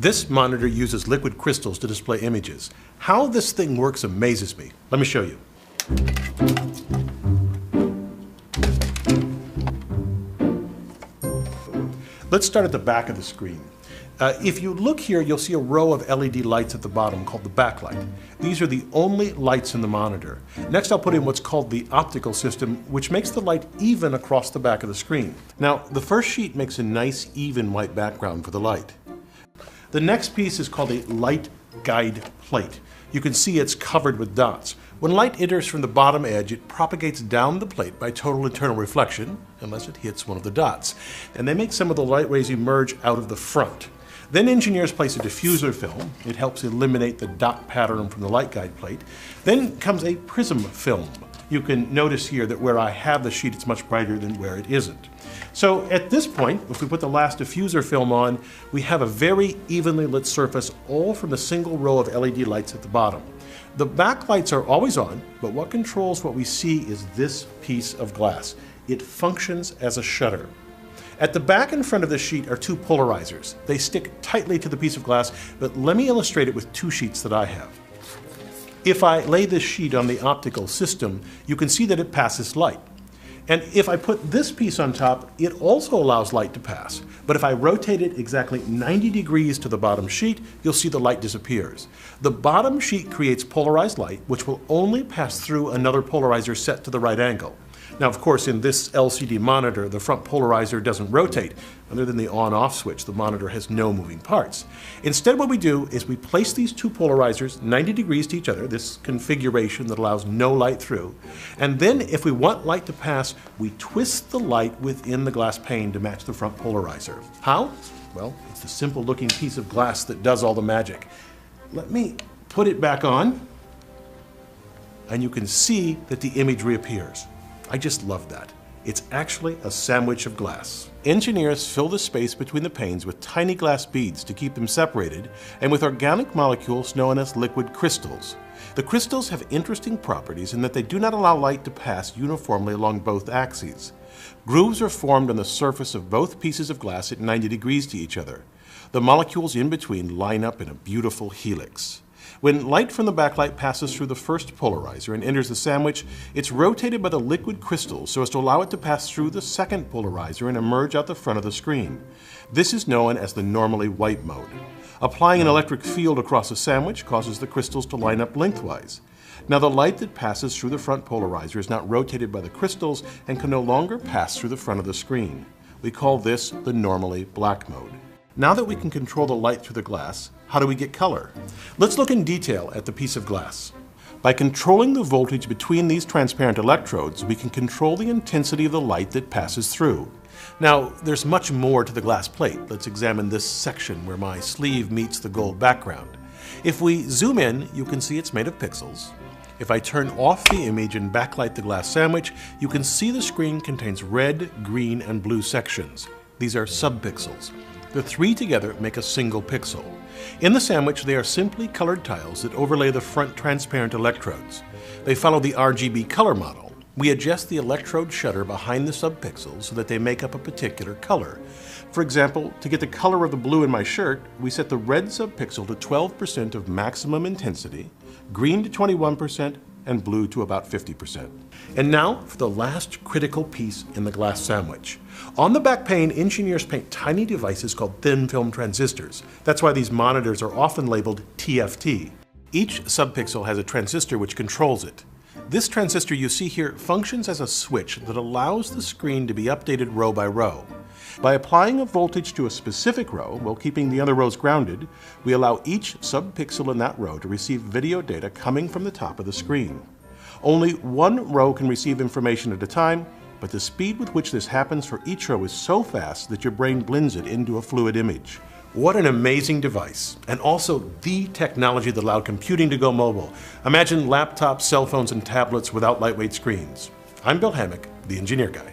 This monitor uses liquid crystals to display images. How this thing works amazes me. Let me show you. Let's start at the back of the screen. If you look here, you'll see a row of LED lights at the bottom called the backlight. These are the only lights in the monitor. Next, I'll put in what's called the optical system, which makes the light even across the back of the screen. Now, the first sheet makes a nice, even white background for the light. The next piece is called a light guide plate. You can see it's covered with dots. When light enters from the bottom edge, it propagates down the plate by total internal reflection, unless it hits one of the dots. And they make some of the light rays emerge out of the front. Then engineers place a diffuser film. It helps eliminate the dot pattern from the light guide plate. Then comes a prism film. You can notice here that where I have the sheet, it's much brighter than where it isn't. So at this point, if we put the last diffuser film on, we have a very evenly lit surface, all from the single row of LED lights at the bottom. The backlights are always on, but what controls what we see is this piece of glass. It functions as a shutter. At the back and front of the sheet are two polarizers. They stick tightly to the piece of glass, but let me illustrate it with two sheets that I have. If I lay this sheet on the optical system, you can see that it passes light. And if I put this piece on top, it also allows light to pass. But if I rotate it exactly 90 degrees to the bottom sheet, you'll see the light disappears. The bottom sheet creates polarized light, which will only pass through another polarizer set to the right angle. Now, of course, in this LCD monitor, the front polarizer doesn't rotate. Other than the on-off switch, the monitor has no moving parts. Instead, what we do is we place these two polarizers 90 degrees to each other, this configuration that allows no light through. And then, if we want light to pass, we twist the light within the glass pane to match the front polarizer. How? Well, it's the simple-looking piece of glass that does all the magic. Let me put it back on, and you can see that the image reappears. I just love that. It's actually a sandwich of glass. Engineers fill the space between the panes with tiny glass beads to keep them separated, and with organic molecules known as liquid crystals. The crystals have interesting properties in that they do not allow light to pass uniformly along both axes. Grooves are formed on the surface of both pieces of glass at 90 degrees to each other. The molecules in between line up in a beautiful helix. When light from the backlight passes through the first polarizer and enters the sandwich, it's rotated by the liquid crystals so as to allow it to pass through the second polarizer and emerge out the front of the screen. This is known as the normally white mode. Applying an electric field across the sandwich causes the crystals to line up lengthwise. Now, the light that passes through the front polarizer is not rotated by the crystals and can no longer pass through the front of the screen. We call this the normally black mode. Now that we can control the light through the glass, how do we get color? Let's look in detail at the piece of glass. By controlling the voltage between these transparent electrodes, we can control the intensity of the light that passes through. Now, there's much more to the glass plate. Let's examine this section where my sleeve meets the gold background. If we zoom in, you can see it's made of pixels. If I turn off the image and backlight the glass sandwich, you can see the screen contains red, green, and blue sections. These are subpixels. The three together make a single pixel. In the sandwich, they are simply colored tiles that overlay the front transparent electrodes. They follow the RGB color model. We adjust the electrode shutter behind the subpixels so that they make up a particular color. For example, to get the color of the blue in my shirt, we set the red subpixel to 12% of maximum intensity, green to 21%, and blue to about 50%. And now for the last critical piece in the glass sandwich. On the back pane, engineers paint tiny devices called thin film transistors. That's why these monitors are often labeled TFT. Each subpixel has a transistor which controls it. This transistor you see here functions as a switch that allows the screen to be updated row by row. By applying a voltage to a specific row while keeping the other rows grounded, we allow each subpixel in that row to receive video data coming from the top of the screen. Only one row can receive information at a time, but the speed with which this happens for each row is so fast that your brain blends it into a fluid image. What an amazing device, and also the technology that allowed computing to go mobile. Imagine laptops, cell phones, and tablets without lightweight screens. I'm Bill Hammack, the Engineer Guy.